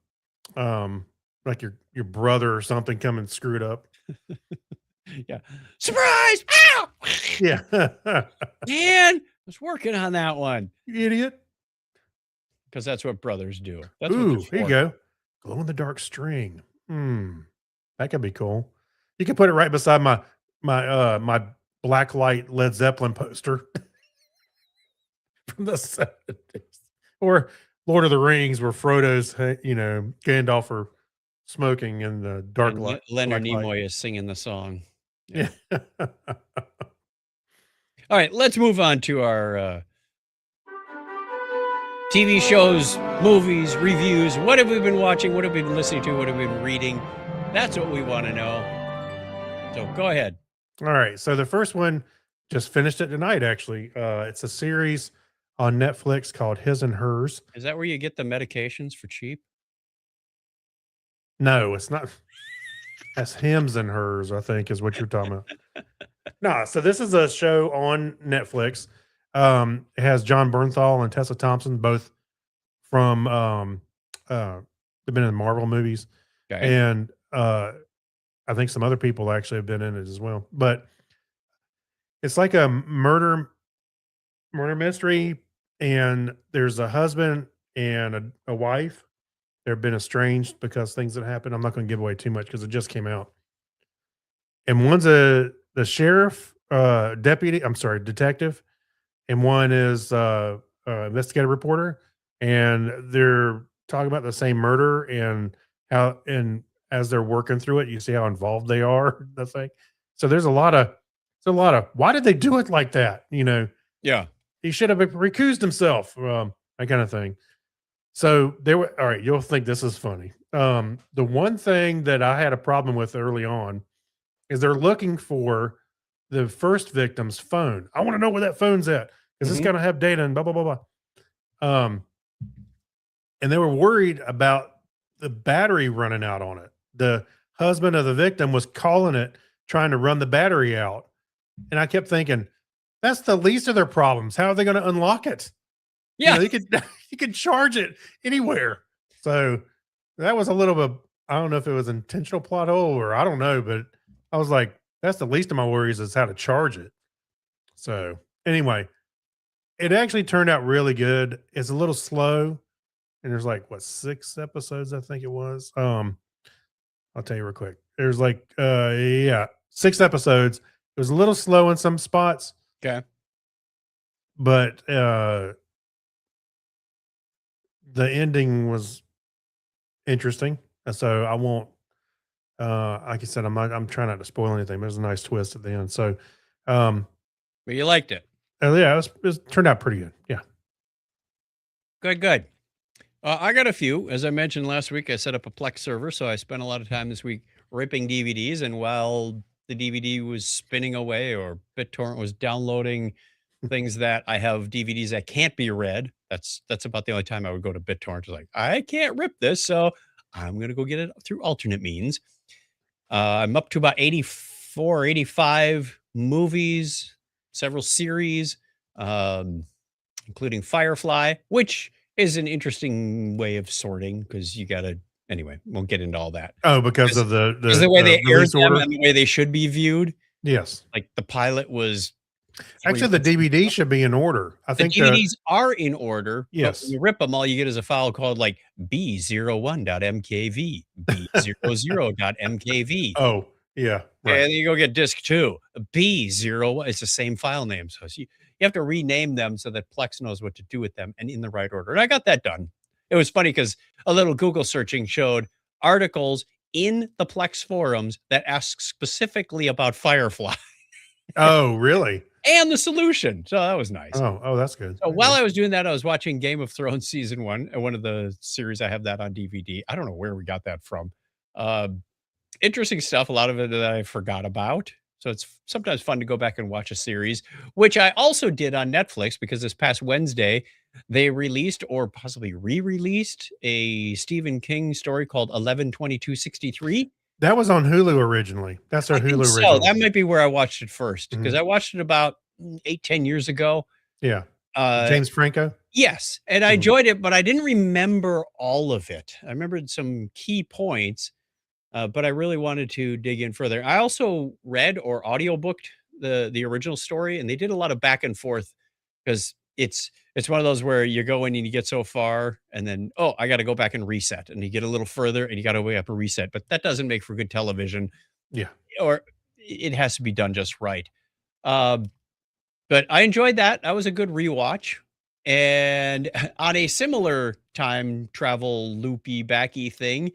your brother or something come and screw it up. Yeah, surprise! Ow! Yeah, Dan, I was working on that one. You idiot. Because that's what brothers do. That's Ooh, here you go. Glow in the dark string. That could be cool. You can put it right beside my black light Led Zeppelin poster from the 70s, or Lord of the Rings, where Frodo's, Gandalf are smoking in the dark light. Leonard Nimoy is singing the song. Yeah. All right, let's move on to our TV shows, movies, reviews. What have we been watching? What have we been listening to? What have we been reading? That's what we want to know. So go ahead. All right. So the first one, just finished it tonight, actually. It's a series on Netflix called His and Hers. Is that where you get the medications for cheap? No, it's not. That's Hims and Hers, I think, is what you're talking about. No, so this is a show on Netflix. It has John Bernthal and Tessa Thompson, both from they've been in Marvel movies. Okay. And I think some other people actually have been in it as well. But it's like a murder mystery, and there's a husband and a wife. They've been estranged because things that happened. I'm not going to give away too much because it just came out. And one's the sheriff, detective, and one is investigative reporter, and they're talking about the same murder and how, and as they're working through it, you see how involved they are. The thing. So there's a lot of why did they do it like that? Yeah, he should have recused himself. That kind of thing. So they were all right. You'll think this is funny. The one thing that I had a problem with early on is they're looking for the first victim's phone. I want to know where that phone's at because it's going to have data and blah blah blah blah. And they were worried about the battery running out on it. The husband of the victim was calling it, trying to run the battery out, and I kept thinking, that's the least of their problems. How are they going to unlock it? Yeah, you could charge it anywhere. So that was a little bit. I don't know if it was intentional plot hole or I don't know, but I was like, that's the least of my worries is how to charge it. So anyway, It actually turned out really good. It's a little slow, and there's like what 6 episodes, I think it was. I'll tell you real quick. There's like yeah, 6 episodes. It was a little slow in some spots, Okay. but the ending was interesting. And so I won't like I said, I'm trying not to spoil anything. There's a nice twist at the end. So But you liked it. yeah, it turned out pretty good. Yeah. Good, good. I got a few. As I mentioned last week, I set up a Plex server, so I spent a lot of time this week ripping DVDs. And while the DVD was spinning away or BitTorrent was downloading things that I have DVDs that can't be read, that's about the only time I would go to BitTorrent. It's like, I can't rip this, so I'm going to go get it through alternate means. I'm up to about 84, 85 movies, several series, including Firefly, which is an interesting way of sorting because you got to, anyway, we'll get into all that. Oh, because of the way they aired release them order? and the way they should be viewed. Yes. Like the pilot was. Actually, the DVD should be in order. I The think DVDs are in order. Yes. But when you rip them, all you get is a file called like B01.mkv, B00.mkv. Oh, yeah. Right. And then you go get disc 2, B01. It's the same file name. So you have to rename them so that Plex knows what to do with them and in the right order. And I got that done. It was funny because a little Google searching showed articles in the Plex forums that ask specifically about Firefly Oh, really? and the solution. So that was nice. Oh, that's good. So while I was doing that, I was watching Game of Thrones season 1, one of the series. I have that on DVD. I don't know where we got that from. Interesting stuff. A lot of it that I forgot about. So it's sometimes fun to go back and watch a series, which I also did on Netflix because this past Wednesday, they released or possibly re-released a Stephen King story called 11/22/63. That was on Hulu originally. That's our I think Hulu so. original. That might be where I watched it first because I watched it about 8-10 years ago. Yeah. Uh, James Franco? Yes, and I enjoyed it, but I didn't remember all of it. I remembered some key points, but I really wanted to dig in further. I also read or audiobooked the original story, and they did a lot of back and forth because it's one of those where you go in and you get so far, and then I got to go back and reset, and you get a little further, and you got to way up a reset. But that doesn't make for good television. Yeah. Or it has to be done just right. But I enjoyed that. That was a good rewatch. And on a similar time travel loopy backy thing,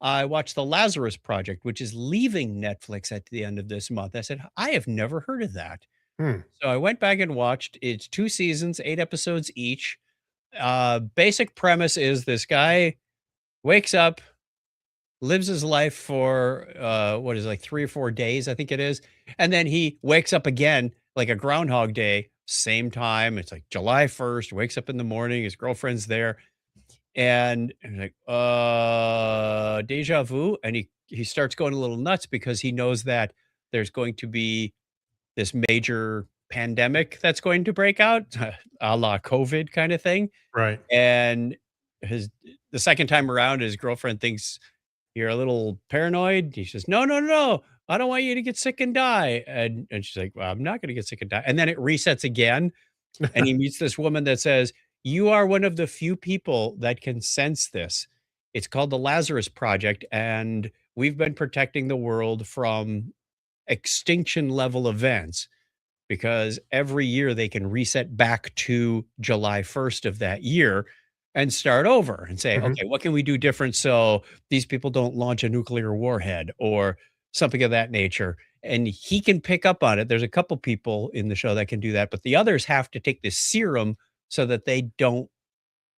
I watched The Lazarus Project, which is leaving Netflix at the end of this month. I said, I have never heard of that. So I went back and watched. It's 2 seasons, 8 episodes each. Basic premise is this guy wakes up, lives his life for what is it, like 3 or 4 days, I think it is. And then he wakes up again like a Groundhog Day, same time. It's like July 1st, wakes up in the morning, his girlfriend's there. And he's like, deja vu. And he starts going a little nuts because he knows that there's going to be this major pandemic that's going to break out, a la COVID kind of thing. Right. And the second time around, his girlfriend thinks you're a little paranoid. He says, no. I don't want you to get sick and die. And she's like, well, I'm not going to get sick and die. And then it resets again. And he meets this woman that says, you are one of the few people that can sense this. It's called the Lazarus Project. And we've been protecting the world from extinction level events because every year they can reset back to July 1st of that year and start over and say, okay, what can we do different so these people don't launch a nuclear warhead or something of that nature? And he can pick up on it. There's a couple people in the show that can do that, but the others have to take this serum so that they don't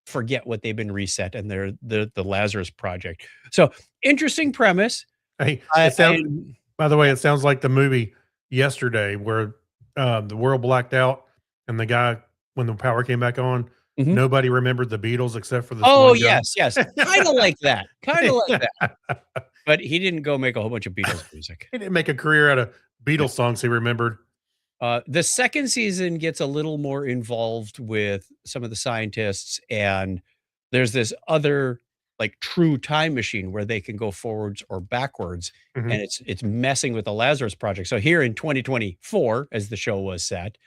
forget what they've been reset. And they're the Lazarus Project. So interesting premise. Hey, by the way, it sounds like the movie Yesterday where the world blacked out and the guy, when the power came back on, nobody remembered the Beatles except for the yes. Kind of like that. But he didn't go make a whole bunch of Beatles music. He didn't make a career out of Beatles songs he remembered. The second season gets a little more involved with some of the scientists, and there's this other like true time machine where they can go forwards or backwards, and it's messing with the Lazarus Project. So here in 2024, as the show was set,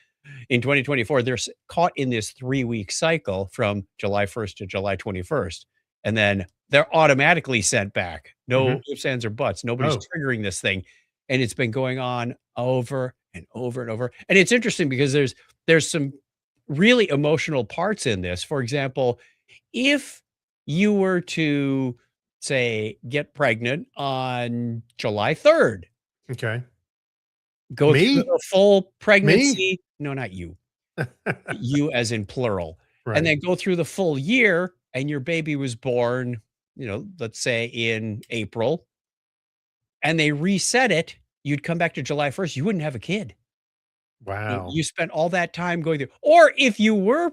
in 2024, they're caught in this 3-week cycle from July 1st to July 21st. And then they're automatically sent back. No ifs, ands, or buts. Nobody's Oh. triggering this thing. And it's been going on over and over and over. And it's interesting because there's some really emotional parts in this. For example, if you were to say get pregnant on July 3rd, Okay. go Me? through the full pregnancy. No, not you. You as in plural. Right. And then go through the full year and your baby was born, let's say in April, and they reset it, you'd come back to July 1st, you wouldn't have a kid. Wow. You spent all that time going through. Or if you were,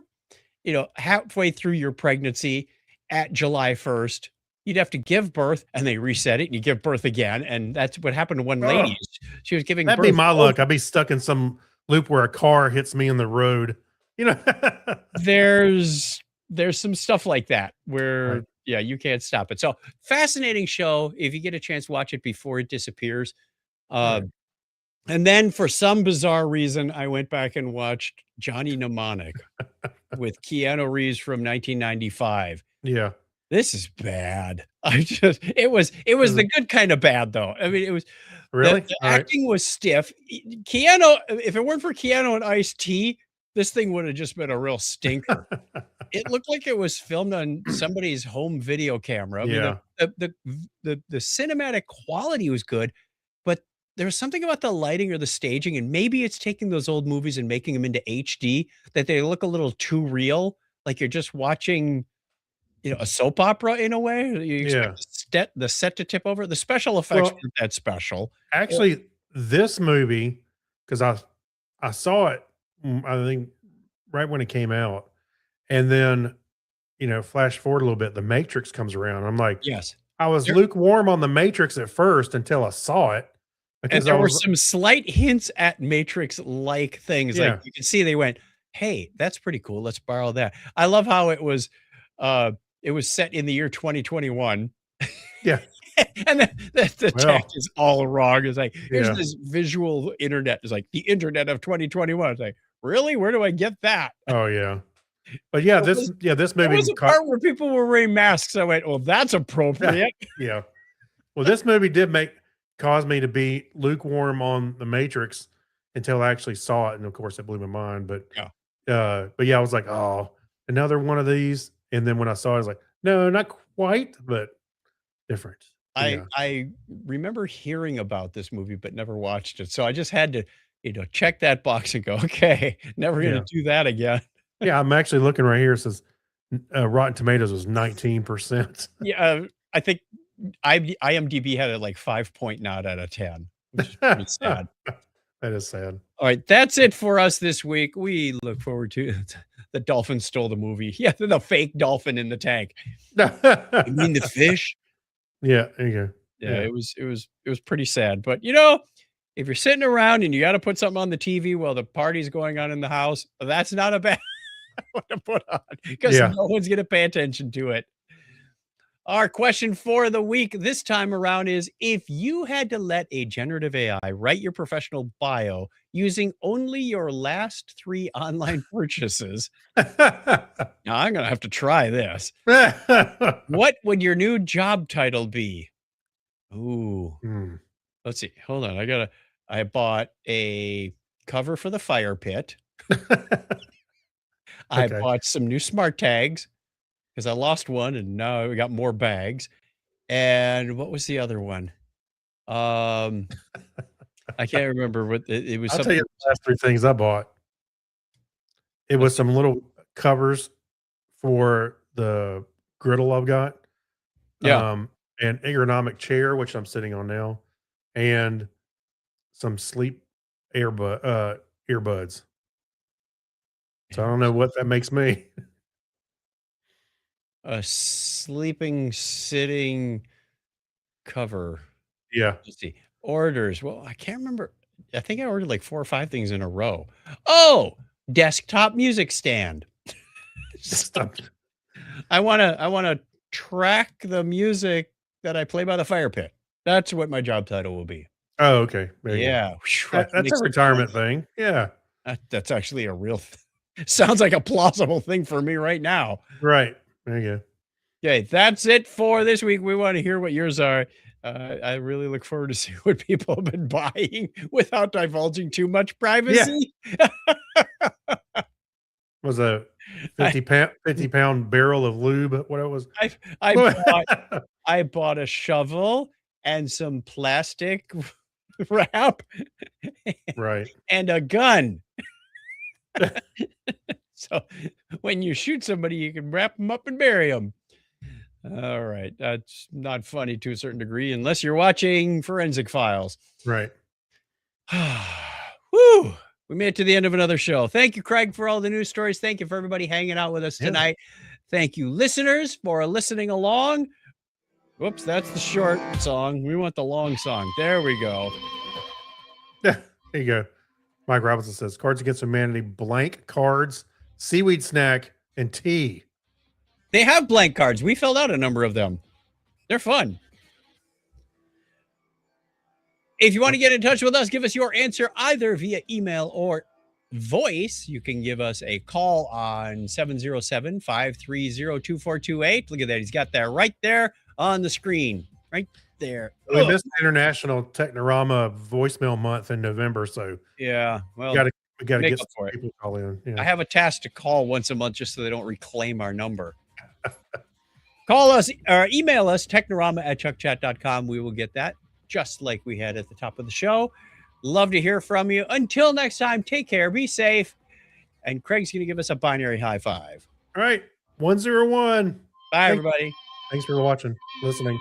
halfway through your pregnancy at July 1st, you'd have to give birth and they reset it and you give birth again. And that's what happened to one lady. She was giving That'd birth. be my luck. I'd be stuck in some loop where a car hits me in the road. There's some stuff like that where, Right. yeah, you can't stop it. So fascinating show. If you get a chance, watch it before it disappears. Right. And then for some bizarre reason, I went back and watched Johnny Mnemonic with Keanu Reeves from 1995. Yeah. This is bad. It was the good kind of bad though. I mean, it was Really? the All right. acting was stiff. Keanu, if it weren't for Keanu and Ice-T, this thing would have just been a real stinker. It looked like it was filmed on somebody's home video camera. I mean, Yeah. the cinematic quality was good, but there was something about the lighting or the staging, and maybe it's taking those old movies and making them into HD that they look a little too real, like you're just watching, a soap opera in a way. You expect the set to tip over. The special effects Well, weren't that special. Actually, this movie, because I saw it, I think right when it came out, and then flash forward a little bit, The Matrix comes around. I'm like, Yes. I was There- lukewarm on The Matrix at first until I saw it. And Because there I were was, some slight hints at Matrix-like things. Yeah. Like you can see they went, "Hey, that's pretty cool. Let's borrow that." I love how it was set in the year 2021. Yeah. And the Well. tech is all wrong. It's like, here's Yeah. this visual internet. It's like the internet of 2021. It's like, really? Where do I get that? Oh yeah. But yeah, What this There movie was a part where people were wearing masks. I went, "Oh, that's appropriate." yeah. Well, this movie did cause me to be lukewarm on The Matrix until I actually saw it, and of course, it blew my mind. But yeah, I was like, oh, another one of these. And then when I saw it, I was like, no, not quite, but different. Yeah. I remember hearing about this movie, but never watched it. So I just had to, check that box and go, okay, never going to Yeah. do that again. Yeah, I'm actually looking right here. It says Rotten Tomatoes was 19%. Yeah, I think IMDb had it like 5 out of 10, which is pretty sad. That is sad. All right, that's it for us this week. We look forward to the dolphin stole the movie. Yeah, the fake dolphin in the tank. You mean the fish? Yeah, there you go. Yeah, it was pretty sad. But if you're sitting around and you got to put something on the TV while the party's going on in the house, that's not a bad one to put on because Yeah. no one's going to pay attention to it. Our question for the week this time around is, if you had to let a generative AI write your professional bio using only your last 3 online purchases, now I'm going to have to try this. What would your new job title be? Ooh, Hmm. let's see. Hold on. I bought a cover for the fire pit. I Okay. bought some new smart tags because I lost one and now we got more bags. And what was the other one? I can't remember what it was. I'll tell Something. you the last 3 things I bought. It was some little covers for the griddle I've got. Yeah. An ergonomic chair, which I'm sitting on now, and some sleep earbuds. So I don't know what that makes me. A sleeping, sitting cover. Yeah. Let's see. Orders. Well, I can't remember. I think I ordered like 4 or 5 things in a row. Oh, desktop music stand. Stop. I wanna track the music that I play by the fire pit. That's what my job title will be. Oh, okay. There you go. Yeah. Whew, I can That's make a some retirement thing. Yeah. That's actually a real sounds like a plausible thing for me right now. Right. There you go. Okay, that's it for this week. We want to hear what yours are. I really look forward to see what people have been buying without divulging too much privacy. Was a 50-pound barrel of lube. What it was? I bought a shovel and some plastic wrap, Right. and a gun. So when you shoot somebody, you can wrap them up and bury them. All right. That's not funny to a certain degree, unless you're watching Forensic Files. Right. Whew. We made it to the end of another show. Thank you, Craig, for all the news stories. Thank you for everybody hanging out with us tonight. Thank you, listeners, for listening along. Whoops, that's the short song. We want the long song. There we go. There you go. Mike Robinson says Cards Against Humanity, blank cards, seaweed snack, and tea. They have blank cards. We filled out a number of them. They're fun. If you want to get in touch with us, give us your answer either via email or voice. You can give us a call on 707-530-2428. Look at that. He's got that right there on the screen. Right there. We missed International Technorama voicemail month in November, so yeah, well, we got to make get up for some people call in. Yeah. I have a task to call once a month just so they don't reclaim our number. Call us or email us, technorama@chuckchat.com. We will get that just like we had at the top of the show. Love to hear from you. Until next time, take care, be safe. And Craig's going to give us a binary high five. All right. 101. Bye, everybody. Thanks for watching, listening.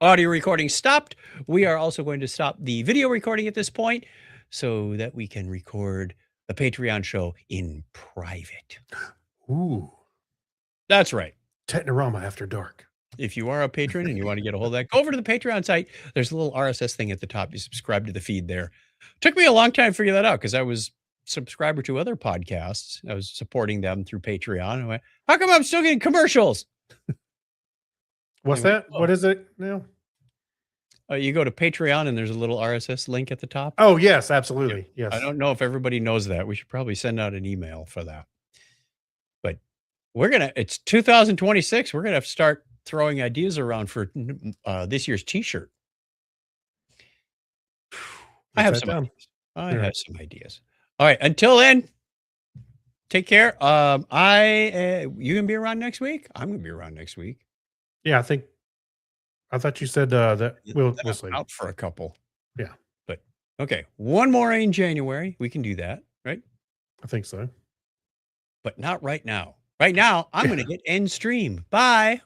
Audio recording stopped. We are also going to stop the video recording at this point so that we can record the Patreon show in private. Ooh. That's right. Technorama After Dark. If you are a patron and you want to get a hold of that, go over to the Patreon site. There's a little RSS thing at the top. You subscribe to the feed there. Took me a long time to figure that out because I was subscriber to other podcasts. I was supporting them through Patreon. I went, how come I'm still getting commercials? What's that? What is it now? You go to Patreon and there's a little RSS link at the top. Oh, yes, absolutely. Yes. I don't know if everybody knows that. We should probably send out an email for that. But it's 2026. We're going to have to start throwing ideas around for this year's t-shirt. I have some ideas. All right. Until then, take care. You gonna be around next week? I'm gonna be around next week. Yeah, I thought you said that we'll see. Out for a couple. Yeah. But okay. One more in January. We can do that, right? I think so. But not right now. Right now, I'm gonna hit end stream. Bye.